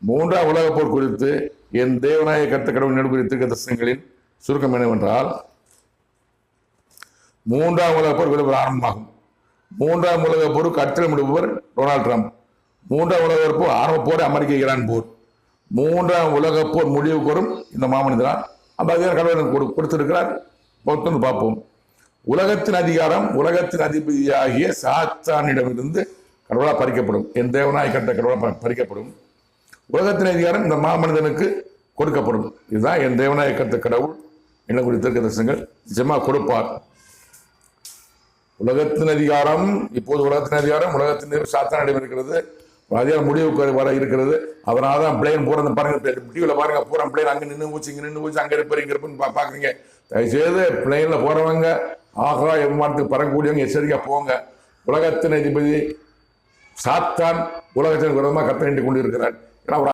மூன்றாம் உலகப் போர் குறித்து என் தேவனாய கர்த்தர் கடவுள் நடுக்கூடிய தீர்க்கதரிசனங்களின் சுருக்கம் என்னவென்றால், மூன்றாம் உலகப் போர் விளைவு ஆரம்பமாகும். மூன்றாம் உலகப் போருக்கு அச்சமிடுபவர் டொனால்ட் ட்ரம்ப். மூன்றாம் உலகப் போர் ஆரம்ப போர் அமெரிக்க ஈரான் போர். மூன்றாம் உலகப் போர் முடிவுக்கு வரும் இந்த மாமனிதனால் கடவுள் கொடுத்திருக்கிறார். பார்ப்போம். உலகத்தின் அதிகாரம் உலகத்தின் அதிபதியாகிய சாத்தானிடமிருந்து கடவுளாக பறிக்கப்படும். என் தேவனாய் கர்த்தர் கடவுளாக பறிக்கப்படும். உலகத்தின் அதிகாரம் இந்த மாமனிதனுக்கு கொடுக்கப்படும். இதுதான் என் தேவனாய் கர்த்தர் கடவுள் என்ன குறித்த தீர்க்கதரிசனங்கள் நிச்சயமாக கொடுப்பார். உலகத்தின் அதிகாரம் இப்போது உலகத்தின் அதிகாரம் உலகத்தின் சாத்தானிடம் இருக்கிறது. அதிகாரம் முடிவுக்கு வர இருக்கிறது. அதனால தான் பிளேன் போறது பாருங்க, டிவியில் பாருங்க, பூரா பிளேன் அங்கே நின்று ஊச்சு இங்கே நின்று ஊச்சு அங்கே இருப்பார் இங்கே இருப்புன்னு பார்க்குறீங்க. தயவுசெய்து பிளேனில் போகிறவங்க ஆகாய விமானத்துக்கு பறக்கக்கூடியவங்க எச்சரிக்கையாக போங்க. உலகத்தின் அதிபதி சாத்தான் உலகத்தின் விரோதமாக கட்டளையிட்டு கொண்டு இருக்கிறார்.